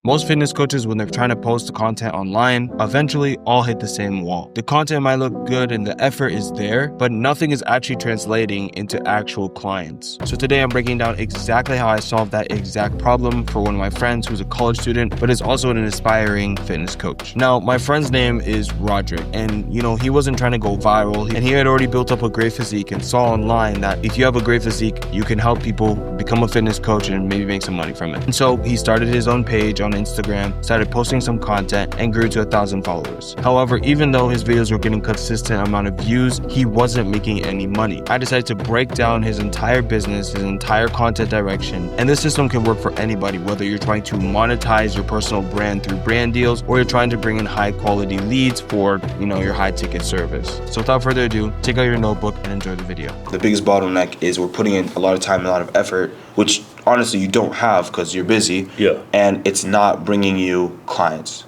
Most fitness coaches, when they're trying to post the content online, eventually all hit the same wall. The content might look good and the effort is there, but nothing is actually translating into actual clients. So today I'm breaking down exactly how I solved that exact problem for one of my friends who's a college student, but is also an aspiring fitness coach. Now, my friend's name is Roderick, and he wasn't trying to go viral, and he had already built up a great physique and saw online that if you have a great physique, you can help people become a fitness coach and maybe make some money from it. And so he started his own page on Instagram, started posting some content, and grew to 1,000 followers. However, even though his videos were getting consistent amount of views, he wasn't making any money. I decided to break down his entire business, his entire content direction, and this system can work for anybody, whether you're trying to monetize your personal brand through brand deals or you're trying to bring in high quality leads for your high ticket service. So without further ado, take out your notebook and enjoy the video. The biggest bottleneck is we're putting in a lot of time and a lot of effort, which honestly you don't have because you're busy, and it's not bringing you clients.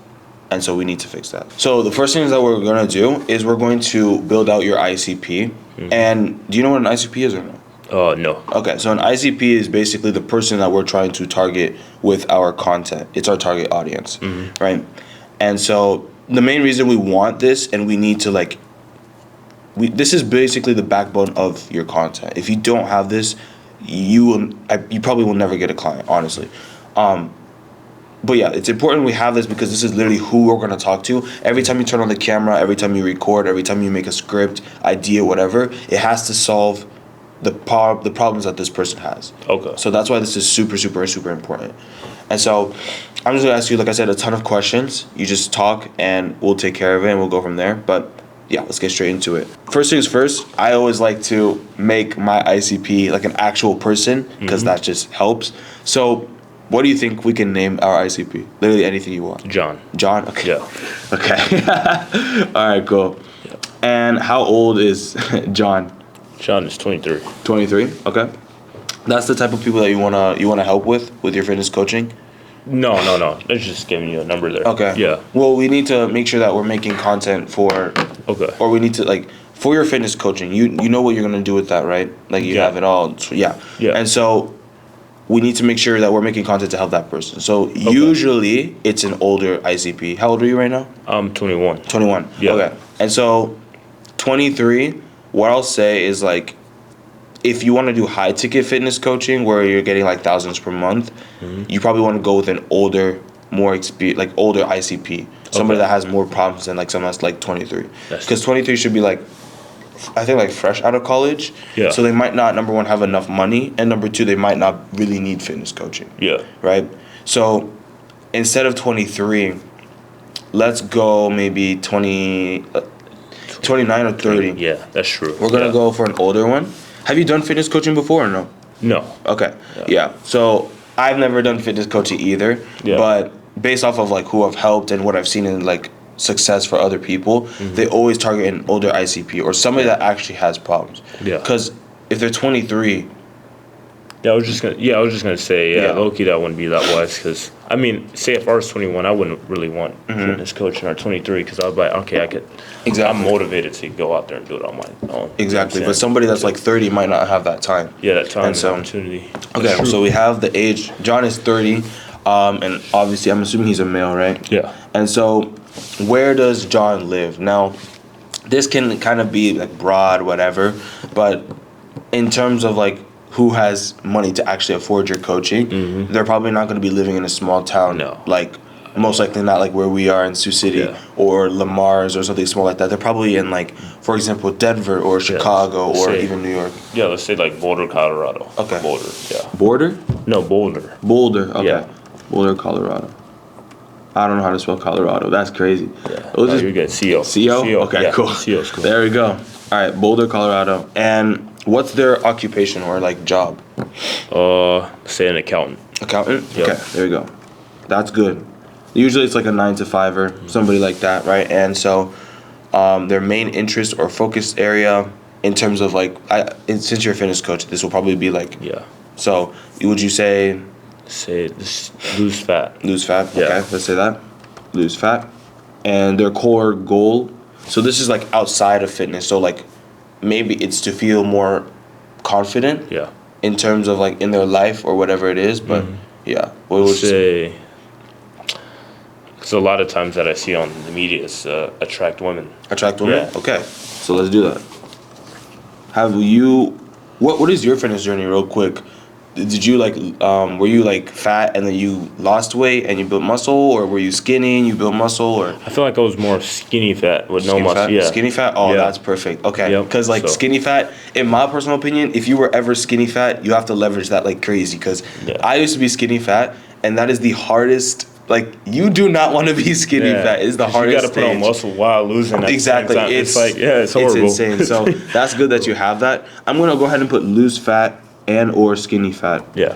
And so we need to fix that. So the first thing that we're going to do is we're going to build out your ICP. And do you know what an ICP is or no? No. Okay, so an ICP is basically the person that we're trying to target with our content. It's our target audience, right? And so the main reason we want this, and we need to this is basically the backbone of your content. If you don't have this, you probably will never get a client, honestly. But yeah, it's important we have this because this is literally who we're going to talk to. Every time you turn on the camera, every time you record, every time you make a script, idea, whatever, it has to solve the problems that this person has. Okay. So that's why this is super, super, super important. And so I'm just going to ask you, like I said, a ton of questions. You just talk and we'll take care of it and we'll go from there. But yeah, let's get straight into it. First things first, I always like to make my ICP like an actual person because that just helps. So what do you think we can name our ICP? Literally anything you want. John. John? Okay. Yeah. Okay. All right, cool. Yeah. And how old is John? John is 23. 23? Okay. That's the type of people that you wanna help with your fitness coaching? No. They're just giving you a number there. Okay. Yeah. Well, we need to make sure that we're making content for. Okay. Or we need to for your fitness coaching. You know what you're gonna do with that, right? Like you have it all. Yeah. Yeah. And so we need to make sure that we're making content to help that person. So usually it's an older ICP. How old are you right now? I'm 21. 21. Yeah. Okay. And so 23. What I'll say is if you want to do high ticket fitness coaching where you're getting thousands per month, you probably want to go with an older, more experienced, older ICP. Somebody that has more problems than someone that's 23. Because 23 should be I think fresh out of college. Yeah. So they might not, number one, have enough money, and number two, they might not really need fitness coaching. Yeah. Right? So instead of 23, let's go maybe 29 or 30. Yeah, that's true. We're going to go for an older one. Have you done fitness coaching before or no? No. Okay. Yeah. So I've never done fitness coaching either. Yeah. But based off of who I've helped and what I've seen in success for other people, they always target an older ICP or somebody that actually has problems. Yeah. Because if they're 23. I was just gonna say, low-key that wouldn't be that wise because, say if I was 21, I wouldn't really want fitness coaching or 23 because I was like, okay, I'm motivated to go out there and do it on my own. Exactly, but somebody that's 30 might not have that time. Yeah, that time and opportunity. Okay, so we have the age. John is 30, and obviously I'm assuming he's a male, right? Yeah. And so where does John live? Now, this can kind of be broad, whatever, but in terms of who has money to actually afford your coaching, they're probably not going to be living in a small town. No. Most likely not where we are in Sioux City or Lamar's or something small like that. They're probably in for example, Denver or Chicago or even New York. Yeah, let's say Boulder, Colorado. Okay. Boulder, yeah. Border? No, Boulder. Boulder, okay. Yeah. Boulder, Colorado. I don't know how to spell Colorado. That's crazy. Yeah. You're good. CO. CO? Okay, yeah. cool. CO's cool. There we go. All right, Boulder, Colorado. And what's their occupation or job? Say an accountant. Accountant? Yep. Okay, there we go. That's good. Usually it's a 9 to 5er, somebody like that, right? And so their main interest or focus area in terms of since you're a fitness coach, this will probably be Yeah. So would you say lose fat? Lose fat. Yeah. Okay, let's say that. Lose fat. And their core goal. So this is outside of fitness. So maybe it's to feel more confident. Yeah. In terms of in their life or whatever it is. But yeah, what would say? Because a lot of times that I see on the media is attract women. Attract women? Yeah. Okay. So let's do that. Have you... What is your fitness journey real quick? Did you like were you like fat and then you lost weight and you built muscle, or were you skinny and you built muscle, or I feel like I was more skinny fat with no skinny muscle. fat? Yeah. Skinny fat? Oh, Yeah. that's perfect. Okay. Yep. Because like So- skinny fat, in my personal opinion, if you were ever skinny fat, you have to leverage that like crazy. Because Yeah. I used to be skinny fat, and that is the hardest. Like, you do not want to be skinny Yeah. fat. It's the 'Cause hardest You got to put on stage. muscle while losing. At Exactly. The same time. It's like, yeah, it's horrible. It's insane. So that's good that you have that. I'm gonna go ahead and put loose fat and or skinny fat. Yeah.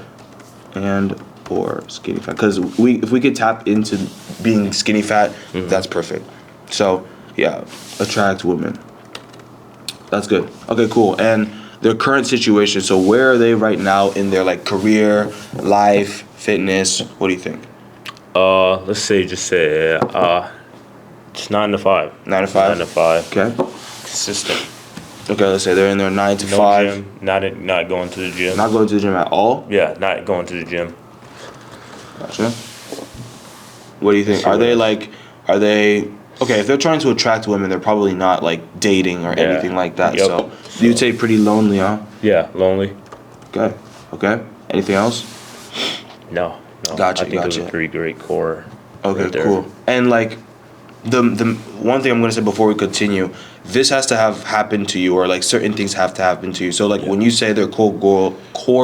And or skinny fat, because if we could tap into being skinny fat, that's perfect. So yeah, attract women. That's good. Okay, cool. And their current situation. So where are they right now in their like career, life, fitness? What do you think? Let's say just 9 to 5. 9 to 5. 9 to 5. Okay. Consistent. Okay, let's say they're in their 9 to No 5. gym. Not going to the gym. Not going to the gym at all. Yeah, not going to the gym. Gotcha. What do you think? Are they okay? If they're trying to attract women, they're probably not like dating or anything like that. Yep. So you'd say pretty lonely, huh? Yeah, lonely. Okay. Okay. Anything else? No. Gotcha, I think it was gotcha. a pretty great core. Okay, right there. cool. And like the one thing I'm gonna say before we continue, this has to have happened to you, or like certain things have to happen to you. So like when you say their core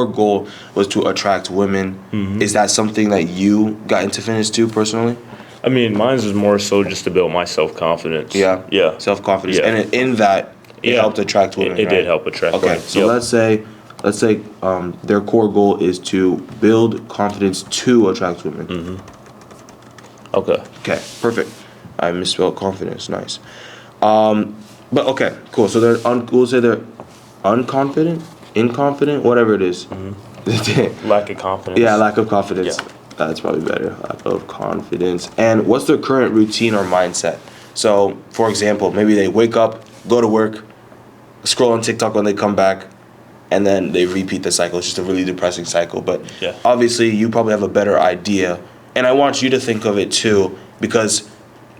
goal was to attract women, is that something that you got into fitness too personally? I mean, mine was more so just to build my self-confidence. Yeah. Yeah. Self-confidence. Yeah. And in that, it helped attract women. It right? did help attract Okay, women. so let's say their core goal is to build confidence to attract women. Okay. Okay, perfect. I misspelled confidence. Nice. But okay, cool. So we'll say they're unconfident, inconfident, whatever it is. Lack of confidence. Yeah, lack of confidence. Yeah. That's probably better. Lack of confidence. And what's their current routine or mindset? So, for example, maybe they wake up, go to work, scroll on TikTok when they come back, and then they repeat the cycle. It's just a really depressing cycle. But Yeah. obviously, you probably have a better idea. And I want you to think of it too, because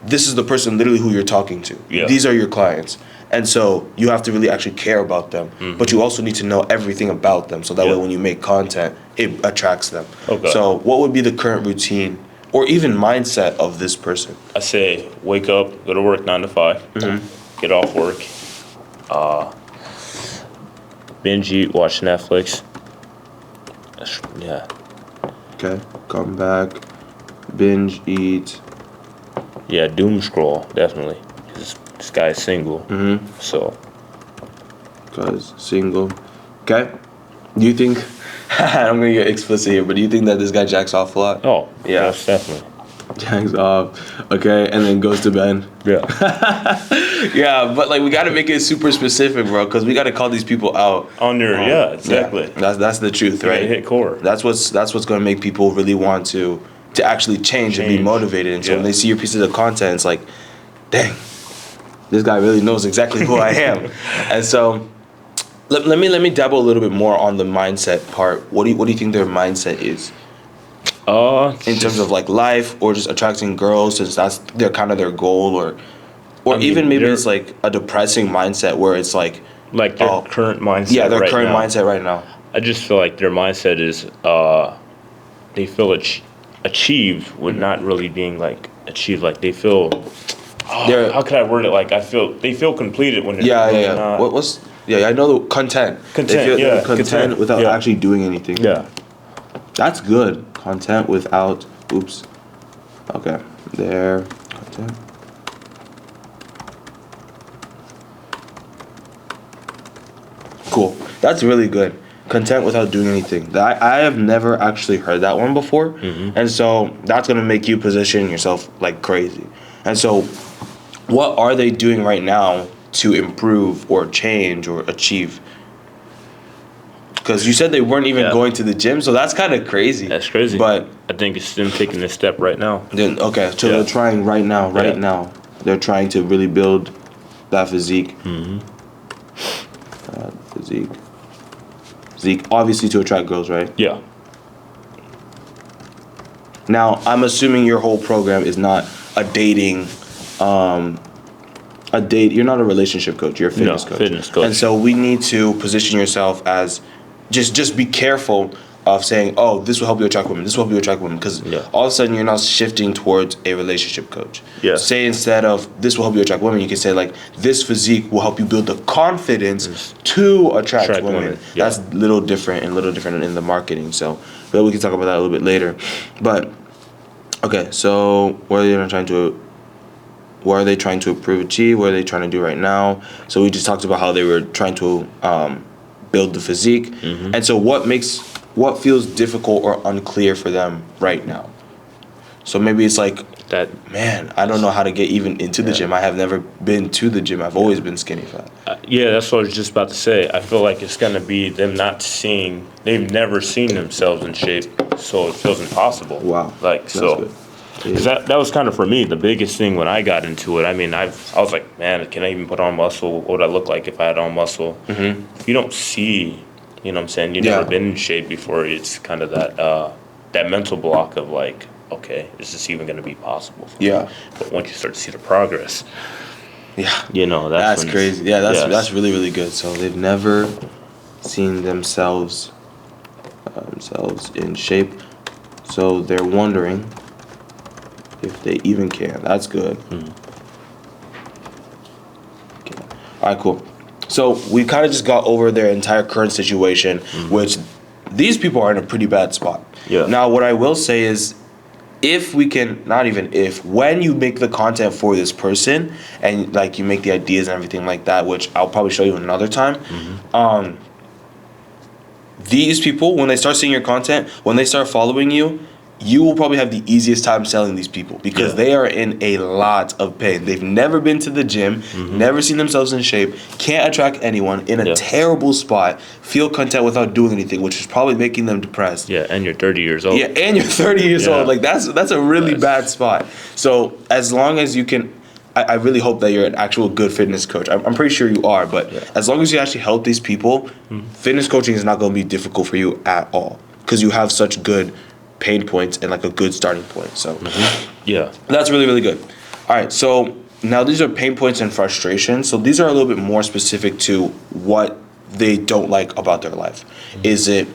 this is the person literally who you're talking to. Yeah. These are your clients. And so you have to really actually care about them. But you also need to know everything about them. So that way when you make content, it attracts them. Okay. So what would be the current routine or even mindset of this person? I say wake up, go to work 9 to 5, get off work, binge eat, watch Netflix. Yeah. Okay. Come back, binge, eat. Yeah, doom scroll, definitely. This guy's single. So, Because single. Okay. Do you think, I'm going to get explicit here, but do you think that this guy jacks off a lot? oh, Yeah. yes, definitely. Jacks off. Okay. And then goes to bed. Yeah. Yeah, but like we got to make it super specific, bro, because we got to call these people out. On there, yeah, exactly. That's the truth, Right. right? Hit core. That's what's going to make people really want to actually change and be motivated. And so when they see your pieces of content, it's like, dang, this guy really knows exactly who I am. And so let me dabble a little bit more on the mindset part. What do you think their mindset is in terms of like life, or just attracting girls, since that's their goal, or I mean, even maybe they're- it's like a depressing mindset where it's like their current mindset. yeah, their right current now. mindset right now. I just feel like their mindset is they feel achieved with not really being like achieved. Like they feel. They're- How could I word it? Like they feel completed when they're Yeah, really yeah. not. I know the content. Content, They feel yeah, they're content content, without yeah. actually doing anything. Yeah. That's good. Content without. Oops. Okay. There. Content. Cool. That's really good. Content without doing anything. I have never actually heard that one before, and so that's gonna make you position yourself like crazy. And so, what are they doing right now to improve or change or achieve? Because you said they weren't even Yeah. going to the gym, so that's kind of crazy. That's crazy. But I think it's them taking this step right now. then okay, so Yeah. they're trying right now. Right Yeah. now, they're trying to really build that physique. Physique, obviously to attract girls, right? Yeah. Now, I'm assuming your whole program is not a dating, you're not a relationship coach, you're a fitness coach. Fitness coach. And so we need to position yourself as, just be careful of saying, oh, this will help you attract women, this will help you attract women, because all of a sudden you're now shifting towards a relationship coach. Yeah. Say instead of this will help you attract women, you can say like, this physique will help you build the confidence to attract women. Yeah. That's a little different in the marketing. So but we can talk about that a little bit later. But okay, so what are they trying to achieve? What are they trying to do right now? So we just talked about how they were trying to build the physique. And so what feels difficult or unclear for them right now? So maybe it's like, man, I don't know how to get even into the gym. I have never been to the gym. I've always been skinny fat. That's what I was just about to say. I feel like it's going to be them they've never seen themselves in shape, so it feels impossible. Wow. That's good. Because that was kind of, for me, the biggest thing when I got into it. I mean, I was like, man, can I even put on muscle? What would I look like if I had on muscle? If you don't see, you know what I'm saying, you've never been in shape before, it's kind of that mental block of like, okay, is this even going to be possible for me? But once you start to see the progress, that's crazy. That's really, really good. So they've never seen themselves in shape, so they're wondering if they even can. That's good. Okay. All right, cool. So we kind of just got over their entire current situation, which these people are in a pretty bad spot. Now, what I will say is, when you make the content for this person and like you make the ideas and everything like that, which I'll probably show you another time, these people, when they start seeing your content, when they start following you, you will probably have the easiest time selling these people because they are in a lot of pain. They've never been to the gym, never seen themselves in shape, can't attract anyone, in a terrible spot, feel content without doing anything, which is probably making them depressed. And you're 30 years old. And you're 30 years old. Like that's a really bad spot. So as long as you can, I really hope that you're an actual good fitness coach. I'm pretty sure you are, but as long as you actually help these people, fitness coaching is not going to be difficult for you at all because you have such good pain points and like a good starting point. So that's really, really good. All right, so now these are pain points and frustrations. So these are a little bit more specific to what they don't like about their life. Is it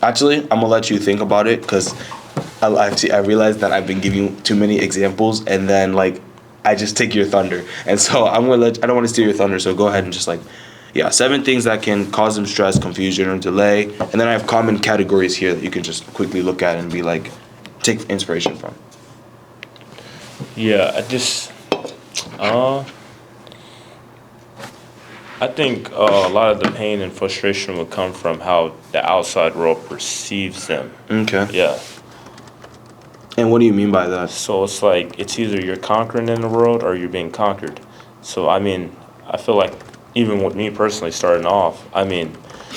actually, I'm gonna let you think about it because I realized that I've been giving you too many examples and then like I just take your thunder, and so I don't want to steal your thunder, so go ahead and just 7 things that can cause them stress, confusion, or delay. And then I have common categories here that you can just quickly look at and be like, take inspiration from. I think a lot of the pain and frustration will come from how the outside world perceives them. Okay. Yeah. And what do you mean by that? So it's like, it's either you're conquering in the world or you're being conquered. So, I mean, I feel like even with me personally starting off, I mean,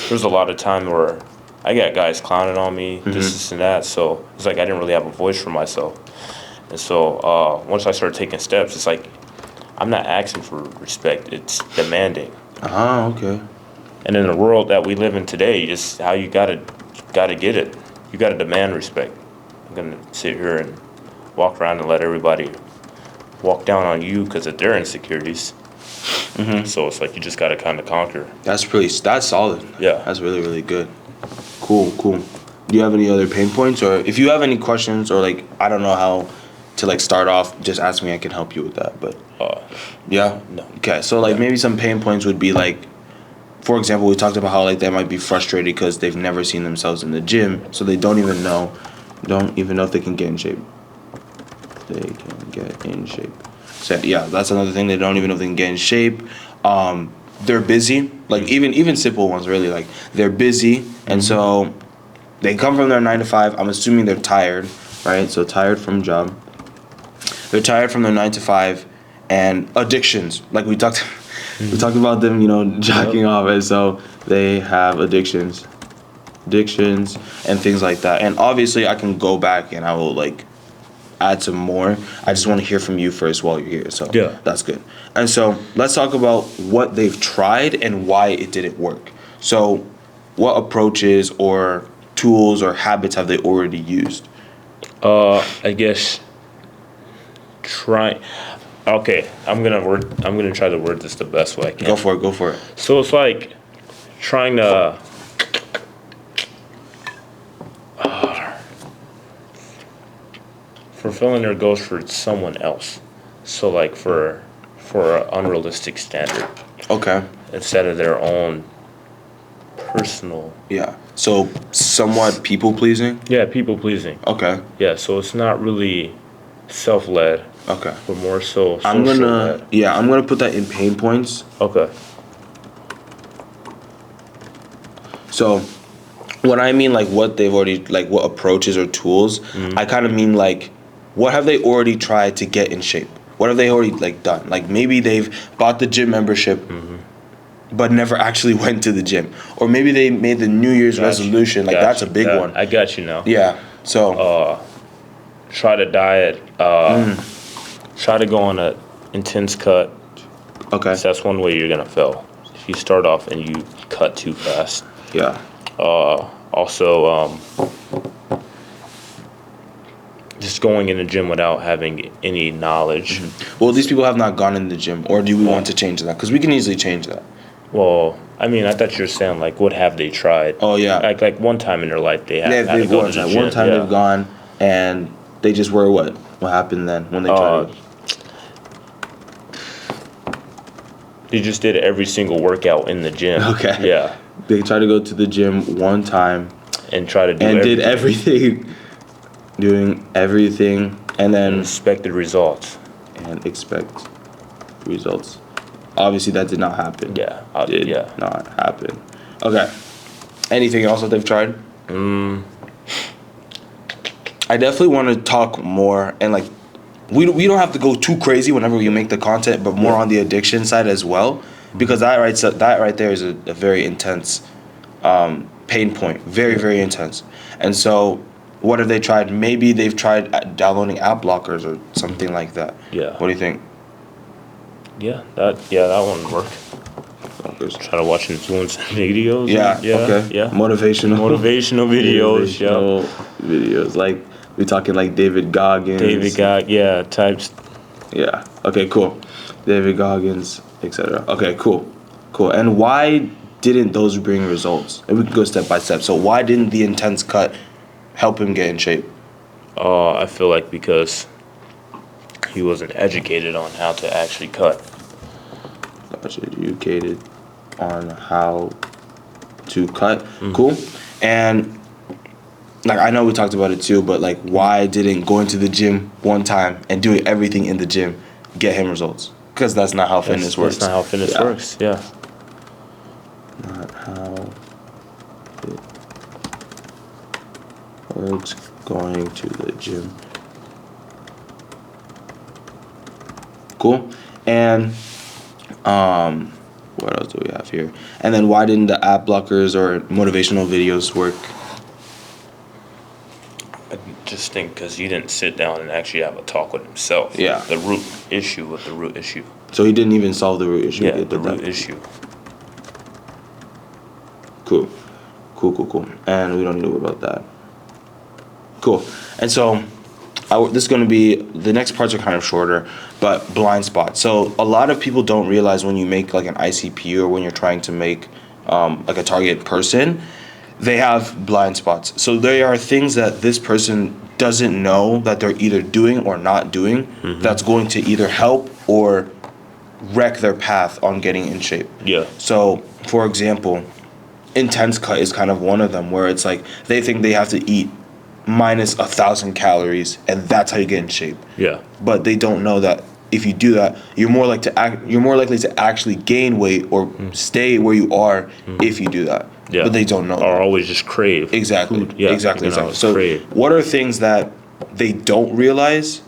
there's a lot of time where I got guys clowning on me, this and that. So it's like I didn't really have a voice for myself. And so once I started taking steps, it's like I'm not asking for respect, it's demanding. Okay. And in the world that we live in today, just how you gotta get it. You gotta demand respect. I'm gonna sit here and walk around and let everybody walk down on you because of their insecurities. So it's like you just gotta kind of conquer. That's solid. Yeah. That's really, really good. Cool. Do you have any other pain points, or if you have any questions, or like I don't know how to start off, just ask me. I can help you with that. But no. Okay. So maybe some pain points would be like, for example, we talked about how they might be frustrated because they've never seen themselves in the gym, so they don't even know if they can get in shape. So that's another thing. They don't even know if they can get in shape. They're busy. Even simple ones, really. They're busy, and so they come from their 9 to 5. I'm assuming they're tired, right? So tired from job. They're tired from their 9 to 5, and addictions. Like we talked about them, jacking off, and so they have addictions and things like that. And obviously, I can go back and I will add some more. I just want to hear from you first while you're here. So that's good. And so let's talk about what they've tried and why it didn't work. So what approaches or tools or habits have they already used? I guess try. Okay, I'm gonna try to word this the best way I can. Go for it. So it's like trying to fulfilling their goals for someone else. So like for an unrealistic standard. Okay. Instead of their own personal. Yeah. So somewhat people pleasing. Yeah, people pleasing. Okay. Yeah, so it's not really self-led. Okay. But more so social-led. I'm gonna put that in pain points. Okay. So when I mean like what they've already, like what approaches or tools, I kind of mean like what have they already tried to get in shape? What have they already like done? Like maybe they've bought the gym membership, but never actually went to the gym, or maybe they made the New Year's resolution. Like that's a big one. I got you now. Yeah. So try to diet. Try to go on a intense cut. Okay. So that's one way you're gonna fail. If you start off and you cut too fast. Yeah. Also, just going in the gym without having any knowledge. Well, these people have not gone in the gym, or do we want to change that? Because we can easily change that. Well, I mean, I thought you were saying like, what have they tried? Oh yeah. Like one time in their life they have. They've gone. One time they've gone, and they just were what? What happened then when they tried it? They just did every single workout in the gym. Okay. Yeah. They tried to go to the gym one time and try to do did everything, doing everything, and then expected results. And expect results. Obviously, that did not happen. Yeah. Did not happen. Okay. Anything else that they've tried? I definitely want to talk more, and like we don't have to go too crazy whenever we make the content, but more on the addiction side as well, because that right there is a very intense pain point, very, very intense. And so what have they tried? Maybe they've tried downloading app blockers or something like that. Yeah. What do you think? Yeah, that one would work. Blockers. Try to watch influencing videos. Yeah. Okay. Yeah. Motivational videos. Motivational videos. Like we talking like David Goggins. Types. Yeah. Okay. Cool. David Goggins, etc. Okay. Cool. And why didn't those bring results? And we can go step by step. So why didn't the intense cut help him get in shape? I feel like because he wasn't educated on how to actually cut. Educated on how to cut. Cool. And like I know we talked about it too, but like why didn't going to the gym one time and doing everything in the gym get him results? Because that's not how fitness works. That's not how fitness works. Yeah. Not how it works going to the gym. Cool. And what else do we have here? And then why didn't the app blockers or motivational videos work? I just think because he didn't sit down and actually have a talk with himself. Yeah. The root issue. So he didn't even solve the root issue. Yeah, the root issue. Cool. And we don't need to worry about that. Cool. And so this is going to be, the next parts are kind of shorter, but blind spots. So a lot of people don't realize when you make like an ICP or when you're trying to make like a target person, they have blind spots. So there are things that this person doesn't know that they're either doing or not doing that's going to either help or wreck their path on getting in shape. Yeah. So, for example, intense cut is kind of one of them where it's like they think they have to eat minus 1,000 calories and that's how you get in shape. Yeah. But they don't know that if you do that, you're more likely to actually gain weight or stay where you are if you do that. Yeah. But they don't know. Or always just crave. Exactly. Food. Yeah. Exactly. So crave. What are things that they don't realize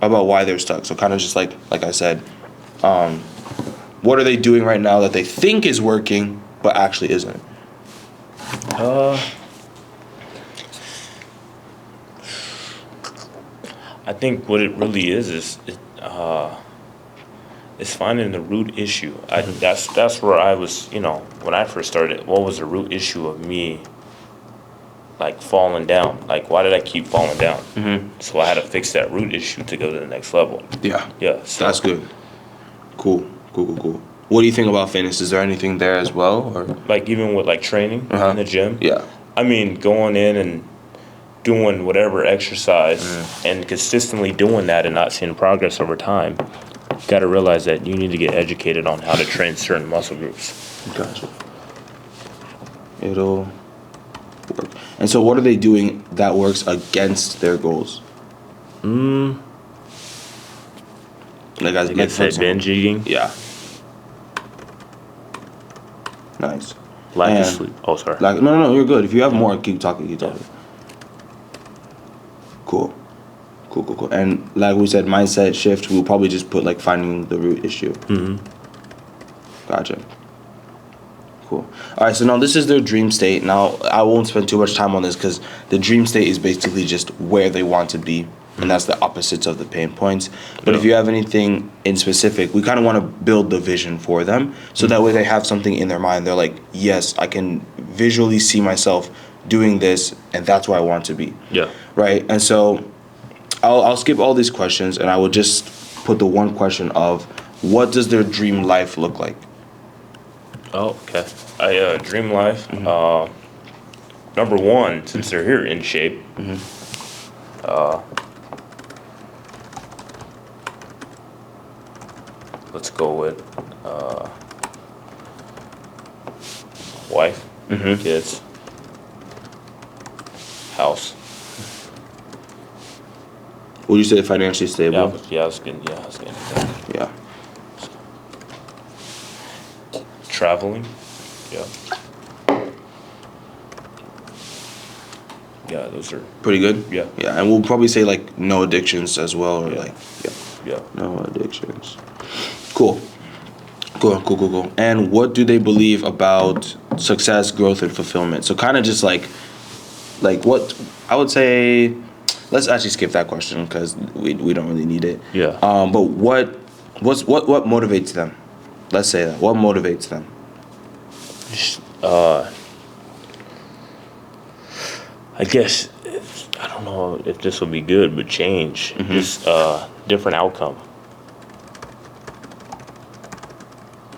about why they're stuck? So kind of just like I said, what are they doing right now that they think is working but actually isn't? I think what it really is finding the root issue. That's where I was, when I first started. What was the root issue of me like falling down. Like, why did I keep falling down? So I had to fix that root issue to go to the next level. Yeah. Yeah. So That's good. Cool. What do you think about fitness? Is there anything there as well, or like even with like training in the gym? Yeah. I mean, going in and doing whatever exercise and consistently doing that and not seeing progress over time, you got to realize that you need to get educated on how to train certain muscle groups. Gotcha. It'll work. And so what are they doing that works against their goals? Like I said, binge eating. Yeah. Nice. Lack of sleep. Oh, sorry. No, you're good. If you have more, keep talking. Cool. And like we said, mindset shift, we'll probably just put like finding the root issue. Gotcha. Cool. All right, so now this is their dream state. Now, I won't spend too much time on this because the dream state is basically just where they want to be, and that's the opposites of the pain points. But if you have anything in specific, we kind of want to build the vision for them, so that way they have something in their mind. They're like, yes, I can visually see myself doing this, and that's where I want to be. Yeah. Right? And so I'll skip all these questions, and I will just put the one question of, what does their dream life look like? Oh, okay. Dream life. Number one, since they're here in shape, let's go with wife, kids, house. Would you say financially stable? I was getting that. Yeah. Traveling. Yeah. Yeah, those are Pretty good? Yeah. Yeah, and we'll probably say like no addictions as well, or Yeah. no addictions. Cool. And what do they believe about success, growth, and fulfillment? So kind of just like what I would say. Let's actually skip that question because we don't really need it. Yeah. But what motivates them? Let's say that. What motivates them? I guess I don't know if this will be good, but change. Just different outcome.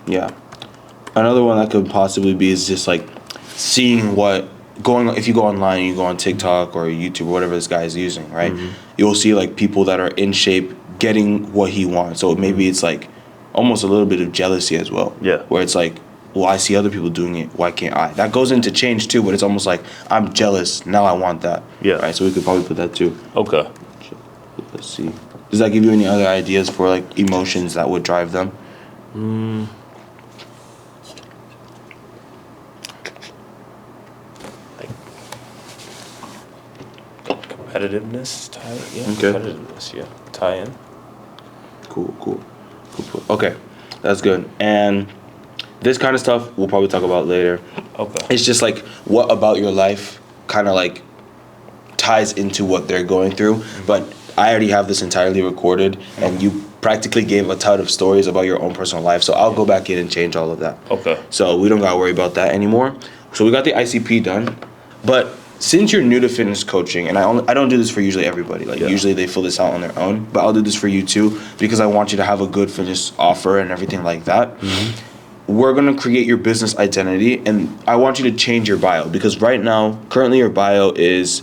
Yeah. Another one that could possibly be is just like seeing if you go online, you go on TikTok or YouTube or whatever this guy is using, right? You'll see like people that are in shape getting what he wants. So maybe it's like almost a little bit of jealousy as well. Yeah. Where it's like, well, I see other people doing it. Why can't I? That goes into change too, but it's almost like I'm jealous. Now I want that. Yeah. Right. So we could probably put that too. Okay. Let's see. Does that give you any other ideas for like emotions that would drive them? Like competitiveness, tie in. Cool. Okay, that's good. And this kind of stuff we'll probably talk about later. Okay. It's just like what about your life kind of like ties into what they're going through. But I already have this entirely recorded, and you practically gave a ton of stories about your own personal life. So I'll go back in and change all of that. Okay. So we don't gotta worry about that anymore. So we got the ICP done, but since you're new to fitness coaching, and I don't do this for usually everybody. Usually they fill this out on their own, but I'll do this for you too because I want you to have a good fitness offer and everything like that. We're gonna create your business identity, and I want you to change your bio because right now, currently your bio is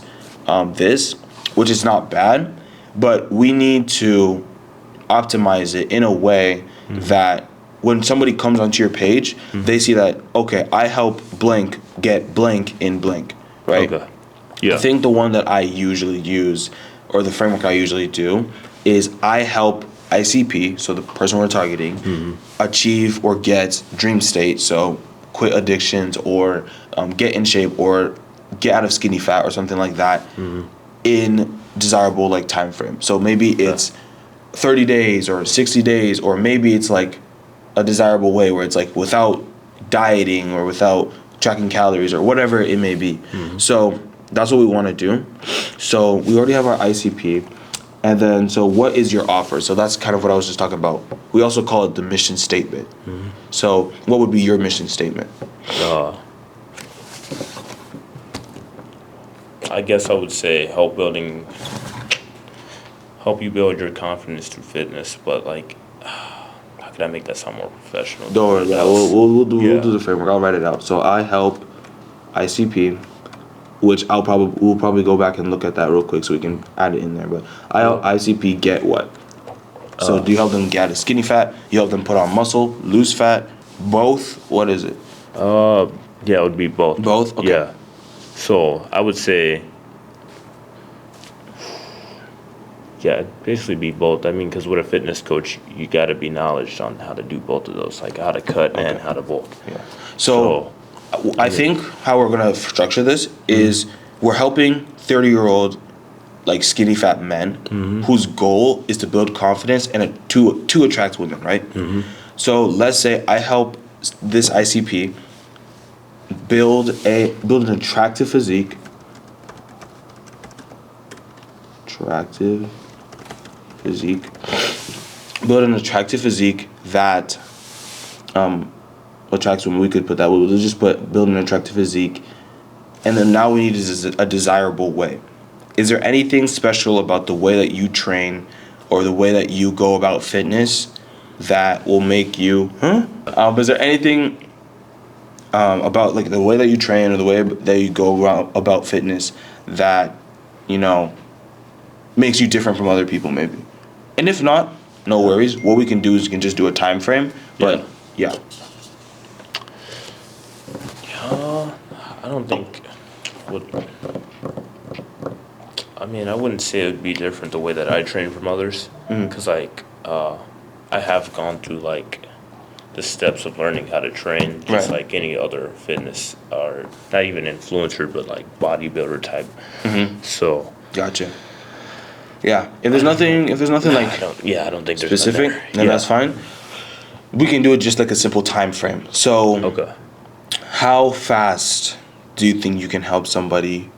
this, which is not bad, but we need to optimize it in a way that when somebody comes onto your page, they see that, okay, I help blank get blank in blank, right? Okay. Yeah. I think the one that I usually use, or the framework I usually do, is I help ICP, so the person we're targeting, achieve or get dream state, so quit addictions or get in shape or get out of skinny fat or something like that in desirable like time frame. So maybe it's 30 days or 60 days, or maybe it's like a desirable way where it's like without dieting or without tracking calories or whatever it may be. So that's what we want to do. So we already have our ICP. And then, so what is your offer? So that's kind of what I was just talking about. We also call it the mission statement. So what would be your mission statement? I guess I would say help you build your confidence through fitness. But like, how can I make that sound more professional? Don't worry, yeah, we'll do the framework. I'll write it out. So I help ICP, which we'll probably go back and look at that real quick so we can add it in there. But I help ICP get what? So do you help them get a skinny fat? You help them put on muscle, lose fat, both? What is it? Yeah, it would be both. Both? Okay. Yeah. So I would say, yeah, it'd basically be both. I mean, because with a fitness coach, you got to be knowledge on how to do both of those, like how to cut and how to bulk. Yeah. So I think how we're gonna structure this is we're helping 30-year-old like skinny fat men whose goal is to build confidence and to attract women, right? So let's say I help this ICP build an attractive physique. Build an attractive physique that attracts women. We could put that. We'll just build an attractive physique, and then now we need a desirable way. Is there anything special about the way that you train or the way that you go about fitness that will make you? Is there anything about like the way that you train or the way that you go about fitness that makes you different from other people, maybe? And if not, no worries. What we can do is we can just do a time frame. But yeah. I don't think. I mean, I wouldn't say it would be different the way that I train from others, because like I have gone through like the steps of learning how to train, just like any other fitness or not even influencer, but like bodybuilder type. So gotcha. Yeah. If there's nothing like I don't think there's specific, then that's fine. We can do it just like a simple time frame. So how fast do you think you can help somebody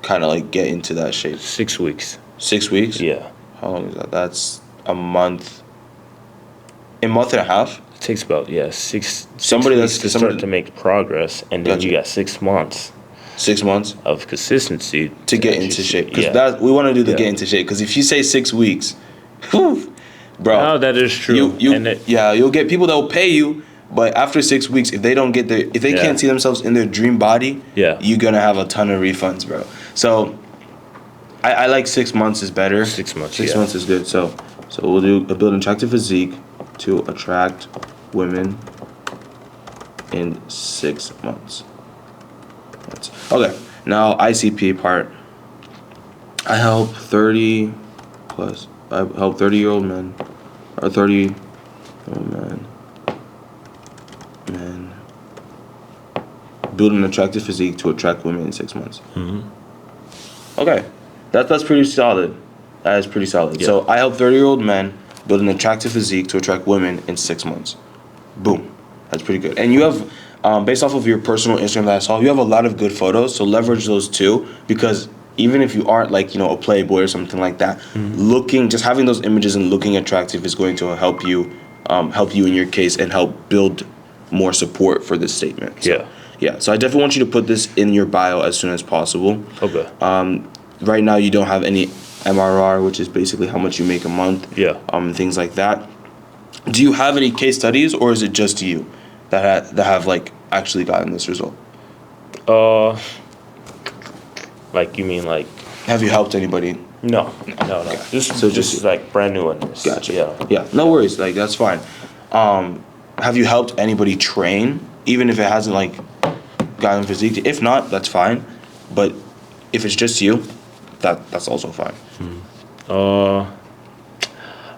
kind of like get into that shape? 6 weeks. 6 weeks? Yeah. How long is that? That's a month. A month and a half? It takes about six somebody weeks that's to start to make progress, and then you got 6 months. 6 months of consistency to get into shape. Because we want to do the get into shape. Because if you say 6 weeks, whew, bro. No, that is true. You'll get people that will pay you, but after 6 weeks, if they don't get if they can't see themselves in their dream body, you're gonna have a ton of refunds, bro. So I like 6 months is better. 6 months. 6 months is good. So we'll do build an attractive physique to attract women in 6 months. Okay, now ICP part. I help 30-year-old men, or 30-year-old men build an attractive physique to attract women in 6 months. Okay, that's pretty solid. That is pretty solid. So I help 30-year-old men build an attractive physique to attract women in 6 months. Boom, that's pretty good. And you have. Based off of your personal Instagram that I saw, you have a lot of good photos, so leverage those too, because even if you aren't like, a playboy or something like that, just having those images and looking attractive is going to help you in your case and help build more support for this statement. So, so I definitely want you to put this in your bio as soon as possible. Okay. Right now you don't have any MRR, which is basically how much you make a month. Things like that. Do you have any case studies, or is it just you that have like actually gotten this result? Like you mean like? Have you helped anybody? No. Okay. This is like brand new on this. Gotcha. Yeah. No worries. Like that's fine. Have you helped anybody train, even if it hasn't like gotten physique? If not, that's fine. But if it's just you, that's also fine.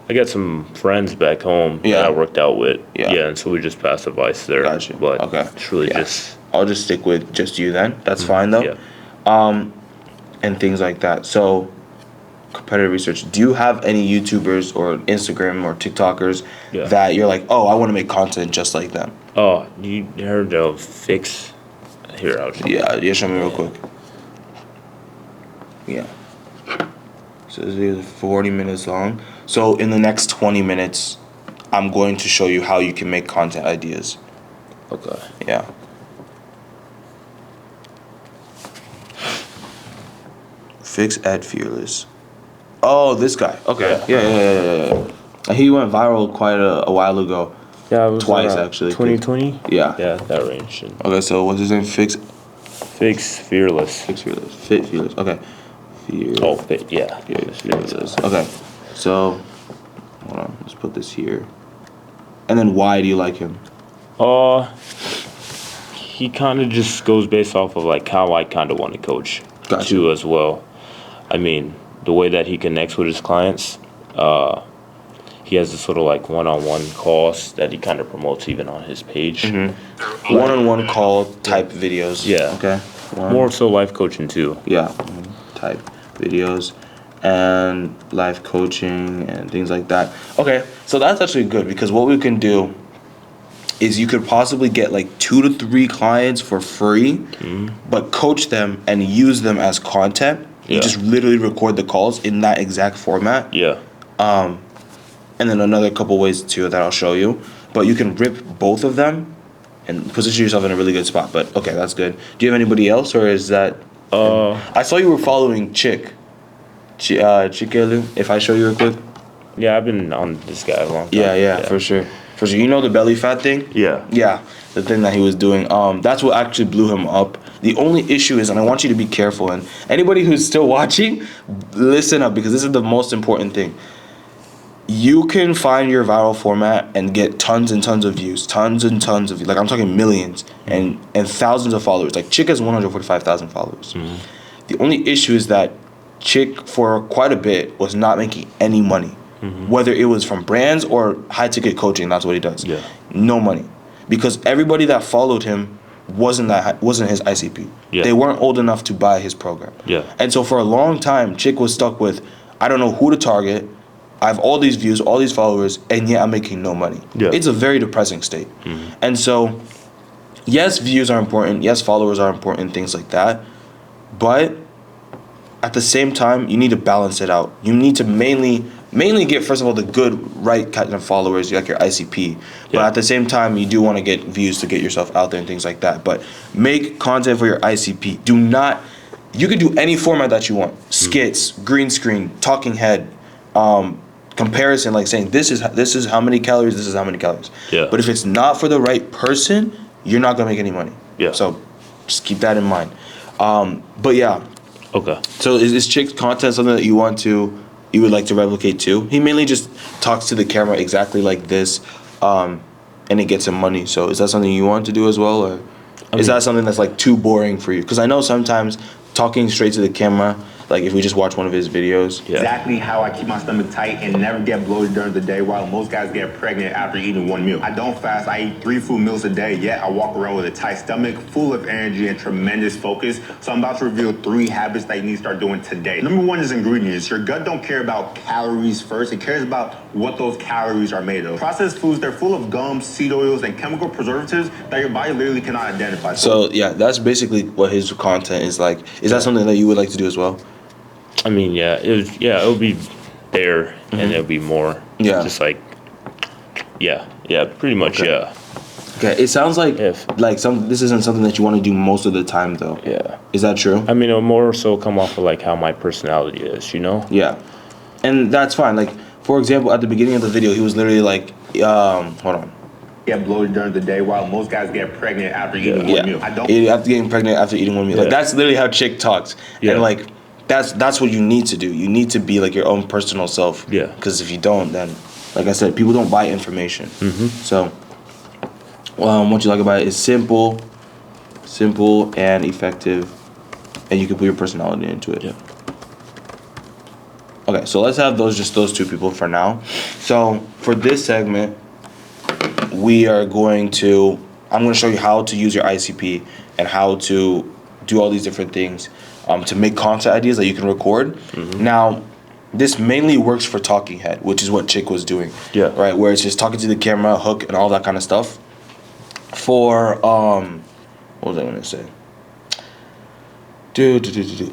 I got some friends back home that I worked out with. And so we just passed advice there. Gotcha. But okay. It's really just. I'll just stick with just you then. That's fine though. And things like that. So, competitive research. Do you have any YouTubers or Instagram or TikTokers that you're like, oh, I want to make content just like them? Oh, you heard of Fix? Here, I'll show you. Yeah, show me real quick. Yeah. So this video is 40 minutes long. So in the next 20 minutes, I'm going to show you how you can make content ideas. Okay. Yeah. Fix Ed Fearless. Oh, this guy. Okay. Yeah. He went viral quite a while ago. Yeah, it was twice actually. 2020. Yeah. Yeah, that range. Okay, so what's his name? Fix Fearless. Fit Fearless. Okay. Fit. Yeah. Fearless. Okay. So, hold on. Let's put this here. And then why do you like him? He kind of just goes based off of like how I kind of want to coach too as well. I mean, the way that he connects with his clients, he has this sort of like one-on-one calls that he kind of promotes even on his page. Mm-hmm. One-on-one call type videos. Yeah. Okay. More so life coaching too. Yeah. Type videos and life coaching and things like that. Okay, so that's actually good because what we can do is you could possibly get like 2 to 3 clients for free, but coach them and use them as content. You just literally record the calls in that exact format. Yeah. And then another couple ways too that I'll show you. But you can rip both of them and position yourself in a really good spot. But okay, that's good. Do you have anybody else, or is that? I saw you were following Chikelu. If I show you real quick. Yeah, I've been on this guy a long time. Yeah, for sure. You know the belly fat thing? Yeah. Yeah, the thing that he was doing. That's what actually blew him up. The only issue is, and I want you to be careful, and anybody who's still watching, listen up, because this is the most important thing. You can find your viral format and get tons and tons of views, like I'm talking millions and thousands of followers. Like Chick has 145,000 followers. Mm-hmm. The only issue is that Chick, for quite a bit, was not making any money. Mm-hmm. Whether it was from brands or high-ticket coaching, that's what he does. Yeah. No money. Because everybody that followed him wasn't his ICP. Yeah. They weren't old enough to buy his program. Yeah. And so for a long time, Chick was stuck with, I don't know who to target. I have all these views, all these followers, and yet I'm making no money. Yeah. It's a very depressing state. Mm-hmm. And so, yes, views are important. Yes, followers are important, things like that. But at the same time, you need to balance it out. You need to mainly get, first of all, the good, right kind of followers, like your ICP. But at the same time, you do want to get views to get yourself out there and things like that. But make content for your ICP. You could do any format that you want. Skits, green screen, talking head, comparison, like saying this is how many calories, this is how many calories. Yeah. But if it's not for the right person, you're not going to make any money. Yeah. So just keep that in mind. But yeah. Okay. So is Chick's content something that you would like to replicate too? He mainly just talks to the camera exactly like this, and it gets him money. So is that something you want to do as well, or is that something that's like too boring for you? Because I know sometimes talking straight to the camera, like if we just watch one of his videos. Yeah. Exactly how I keep my stomach tight and never get bloated during the day, while most guys get pregnant after eating one meal. I don't fast. I eat 3 full meals a day, yet I walk around with a tight stomach, full of energy and tremendous focus. So I'm about to reveal 3 habits that you need to start doing today. Number 1 is ingredients. Your gut don't care about calories first. It cares about what those calories are made of. Processed foods, they're full of gums, seed oils, and chemical preservatives that your body literally cannot identify. So yeah, that's basically what his content is like. Is that something that you would like to do as well? I mean, it would be there, and it would be more. Yeah. Just like, pretty much, Okay. Okay, it sounds like If- this isn't something that you want to do most of the time, though. Yeah. Is that true? I mean, it'll more so come off of like how my personality is, you know? Yeah, and that's fine. Like, for example, at the beginning of the video, he was literally like, hold on. Get bloated during the day, while most guys get pregnant after eating one meal. I don't. After getting pregnant after eating one meal. Like, that's literally how Chick talks. Yeah. And like, that's what you need to do. You need to be like your own personal self. Yeah. Because if you don't, then, like I said, people don't buy information. Mm-hmm. So, what you like about it is simple and effective, and you can put your personality into it. Yeah. Okay, so let's have those 2 people for now. So for this segment, I'm going to show you how to use your ICP and how to do all these different things to make content ideas that you can record. Mm-hmm. Now, this mainly works for talking head, which is what Chick was doing. Yeah. Right, where it's just talking to the camera, hook, and all that kind of stuff. For what was I gonna say?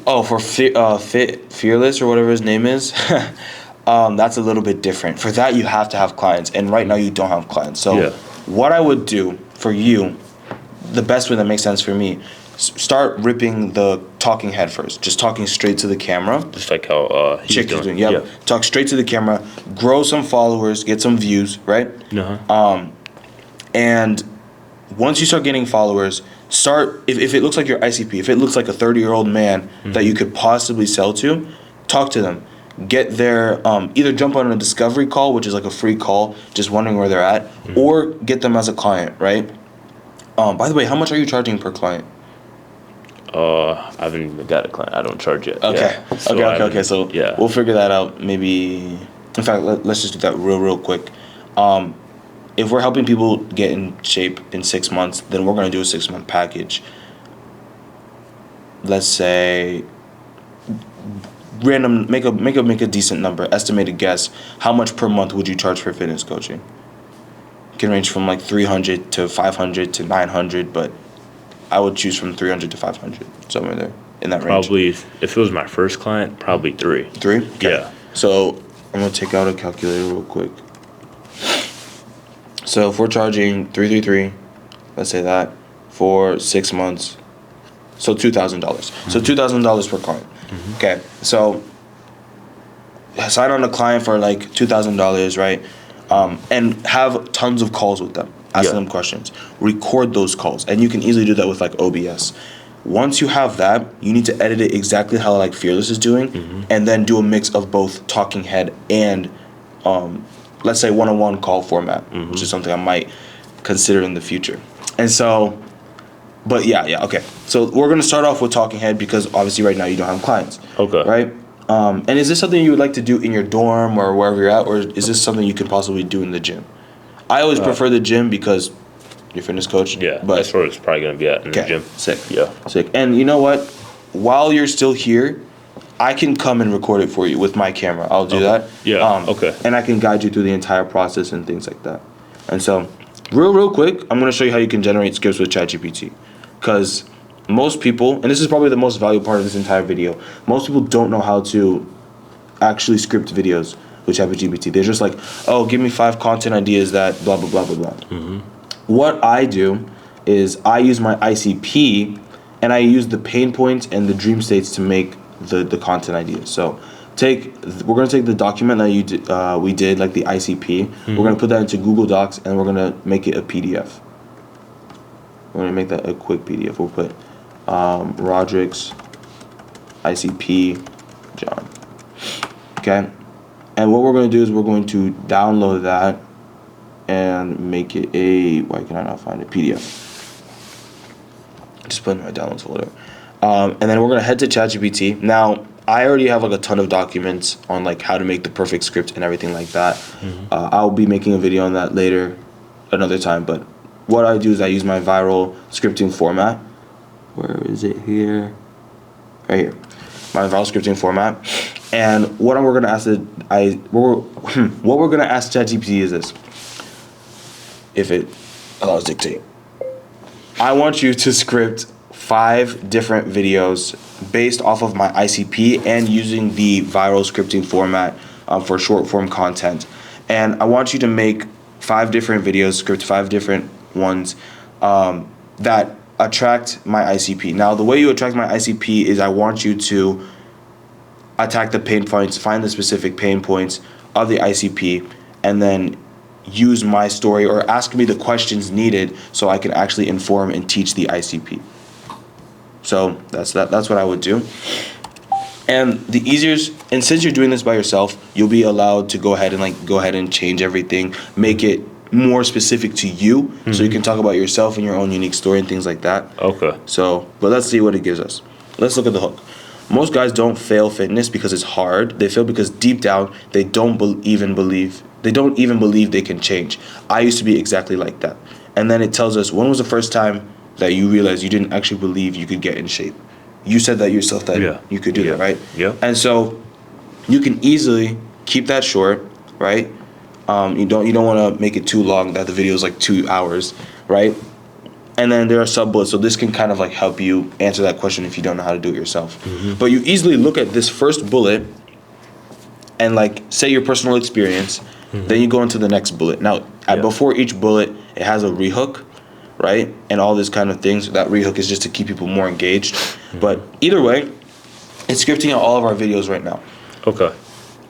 Oh, for Fit Fearless or whatever his name is. That's a little bit different. For that, you have to have clients, and right now you don't have clients. So what I would do for you, the best way that makes sense for me, start ripping the talking head first. Just talking straight to the camera. Just like how Chick is doing. Yep. Yeah. Talk straight to the camera. Grow some followers. Get some views. Right. And once you start getting followers, start if it looks like your ICP, if it looks like a 30-year-old man that you could possibly sell to, talk to them. Get their either jump on a discovery call, which is like a free call, just wondering where they're at, or get them as a client. Right. By the way, how much are you charging per client? I haven't even got a client. I don't charge yet. Okay. Yeah. So Okay. So we'll figure that out. Maybe. In fact, let's just do that real quick. If we're helping people get in shape in 6 months, then we're gonna do a 6-month package. Let's say random. Make a decent number. Estimated guess. How much per month would you charge for fitness coaching? It can range from like 300 to 500 to 900, but I would choose from 300 to 500, somewhere there in that range. Probably, if it was my first client, probably 3. 3? Okay. Yeah. So I'm gonna take out a calculator real quick. So if we're charging 333, let's say that for 6 months, so $2,000. So $2,000 per client. Okay. So sign on a client for like $2,000, right? And have tons of calls with them. Ask them questions. Record those calls, and you can easily do that with like OBS. Once you have that, you need to edit it exactly how like Fearless is doing, and then do a mix of both talking head and, let's say, one-on-one call format, which is something I might consider in the future. And so, but yeah, okay. So we're gonna start off with talking head because obviously right now you don't have clients. Okay. Right. And is this something you would like to do in your dorm or wherever you're at, or is this something you could possibly do in the gym? I always prefer the gym because you're a fitness coach. Yeah, but that's where it's probably going to be at in the gym. Sick. Yeah. Sick. And you know what? While you're still here, I can come and record it for you with my camera. I'll do that. Yeah, okay. And I can guide you through the entire process and things like that. And so, real quick, I'm going to show you how you can generate scripts with ChatGPT. Because most people, and this is probably the most valuable part of this entire video, most people don't know how to actually script videos with ChatGPT. They're just like, oh, give me 5 content ideas that blah, blah, blah, blah, blah. What I do is I use my ICP and I use the pain points and the dream states to make the content ideas. So we're going to take the document that we did, like the ICP. We're going to put that into Google Docs and we're going to make it a PDF. We're going to make that a quick PDF. We'll put Roderick's ICP John. Okay. And what we're going to do is we're going to download that and make it a, why can I not find it, PDF. Just put it in my downloads folder. And then we're going to head to ChatGPT. Now, I already have like a ton of documents on like how to make the perfect script and everything like that. I'll be making a video on that later, another time. But what I do is I use my viral scripting format. Where is it here? Right here. My viral scripting format. And what we're gonna ask what we're gonna ask ChatGPT is this. If it allows dictate. I want you to script 5 different videos based off of my ICP and using the viral scripting format for short form content. And I want you to make 5 different videos, script 5 different ones that attract my ICP. Now, the way you attract my ICP is I want you to attack the pain points, find the specific pain points of the ICP, and then use my story or ask me the questions needed so I can actually inform and teach the ICP. So that's what I would do. And the easiest, and since you're doing this by yourself, you'll be allowed to go ahead and change everything, make it more specific to you, so you can talk about yourself and your own unique story and things like that. Okay. So, but let's see what it gives us. Let's look at the hook. Most guys don't fail fitness because it's hard. They fail because deep down they don't even believe they can change. I used to be exactly like that. And then it tells us, when was the first time that you realized you didn't actually believe you could get in shape? You said that yourself that you could do that, right? Yeah. And so you can easily keep that short, right? You don't want to make it too long that the video is like 2 hours, right? And then there are sub bullets, so this can kind of like help you answer that question if you don't know how to do it yourself. But you easily look at this first bullet and like say your personal experience, then you go into the next bullet. Now, before each bullet, it has a rehook, right? And all this kind of things. That rehook is just to keep people more engaged. But either way, it's scripting out all of our videos right now. Okay.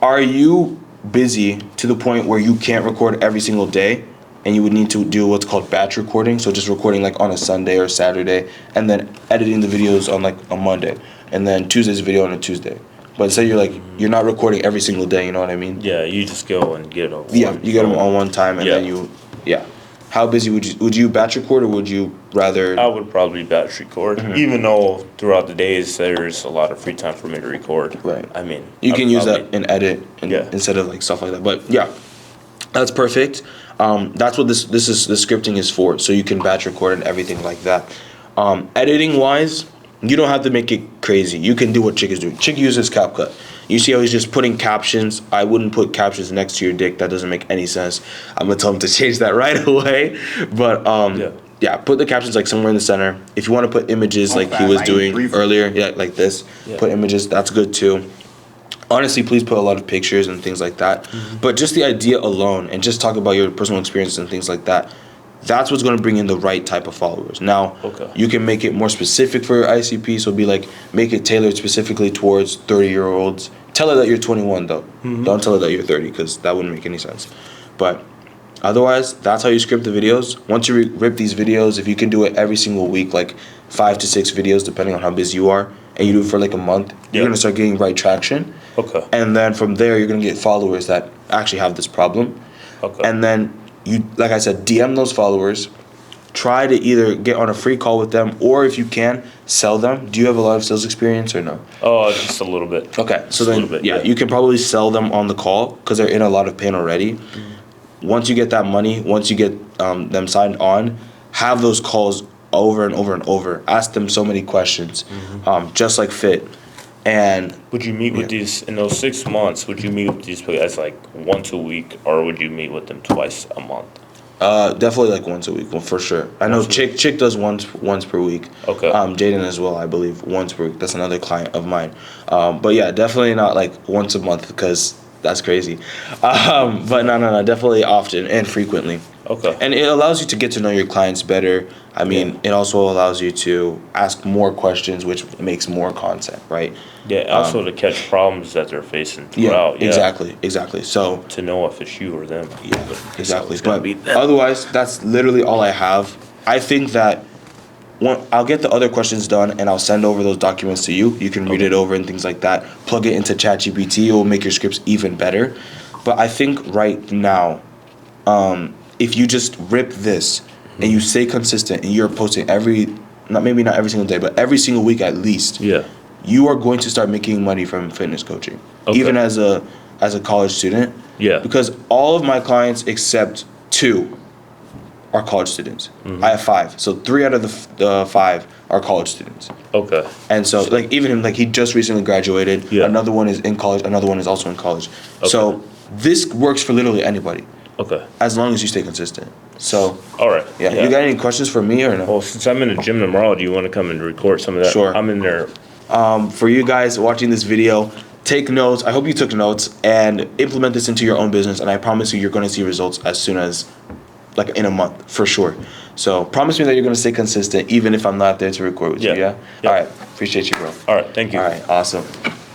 Are you busy to the point where you can't record every single day and you would need to do what's called batch recording? So just recording like on a Sunday or Saturday and then editing the videos on like a Monday and then Tuesday's video on a Tuesday. But say you're not recording every single day, you know what I mean? Yeah, you just go and get them. Yeah, you get them all one time and then How busy would you batch record or would you rather? I would probably batch record, even though throughout the days there's a lot of free time for me to record. Right. I mean, you can use that in edit instead of like stuff like that. But yeah, that's perfect. That's what this scripting is for. So you can batch record and everything like that. Editing wise, you don't have to make it crazy. You can do what Chick is doing. Chick uses CapCut. You see how he's just putting captions. I wouldn't put captions next to your dick. That doesn't make any sense. I'm gonna tell him to change that right away. But put the captions like somewhere in the center. If you want to put images like he was doing earlier, like this, put images. That's good too. Honestly, please put a lot of pictures and things like that. But just the idea alone, and just talk about your personal experiences and things like that. That's what's going to bring in the right type of followers. Now, you can make it more specific for your ICP. So be like, make it tailored specifically towards 30-year-olds. Tell her that you're 21, though. Don't tell her that you're 30, because that wouldn't make any sense. But otherwise, that's how you script the videos. Once you rip these videos, if you can do it every single week, like 5 to 6 videos, depending on how busy you are, and you do it for like a month, you're going to start getting right traction. And then from there, you're going to get followers that actually have this problem. And then you, like I said, DM those followers. Try to either get on a free call with them, or if you can, sell them. Do you have a lot of sales experience or no? Oh, just a little bit. Okay, so then you can probably sell them on the call because they're in a lot of pain already. Once you get that money, once you get them signed on, have those calls over and over and over. Ask them so many questions, just like Fit. And would you meet with these in those 6 months? Would you meet with these guys like once a week, or would you meet with them twice a month? Definitely like once a week, well, for sure. I know Chick does once per week. Jaden as well, I believe, once per week. That's another client of mine. But yeah, definitely not like once a month because that's crazy. But no, definitely often and frequently. And it allows you to get to know your clients better. I mean, it also allows you to ask more questions, which makes more content, right? Yeah, also to catch problems that they're facing throughout. Exactly. So to know if it's you or them. Yeah, exactly. But otherwise, that's literally all I have. I think that I'll get the other questions done, and I'll send over those documents to you. You can read it over and things like that. Plug it into ChatGPT. It will make your scripts even better. But I think right now, if you just rip this and you stay consistent and you're posting maybe not every single day, but every single week at least, you are going to start making money from fitness coaching, even as a college student. Because all of my clients except 2 are college students. I have 5, so 3 out of the 5 are college students. And so like even him, like he just recently graduated. Another one is in college. Another one is also in college. So this works for literally anybody. As long as you stay consistent. So. All right. Yeah. You got any questions for me or no? Well, since I'm in the gym tomorrow, do you want to come and record some of that? Sure. I'm in there. For you guys watching this video, take notes. I hope you took notes and implement this into your own business. And I promise you're going to see results as soon as, like in a month, for sure. So promise me that you're going to stay consistent, even if I'm not there to record with you. Yeah. All right. Appreciate you, bro. All right. Thank you. All right. Awesome.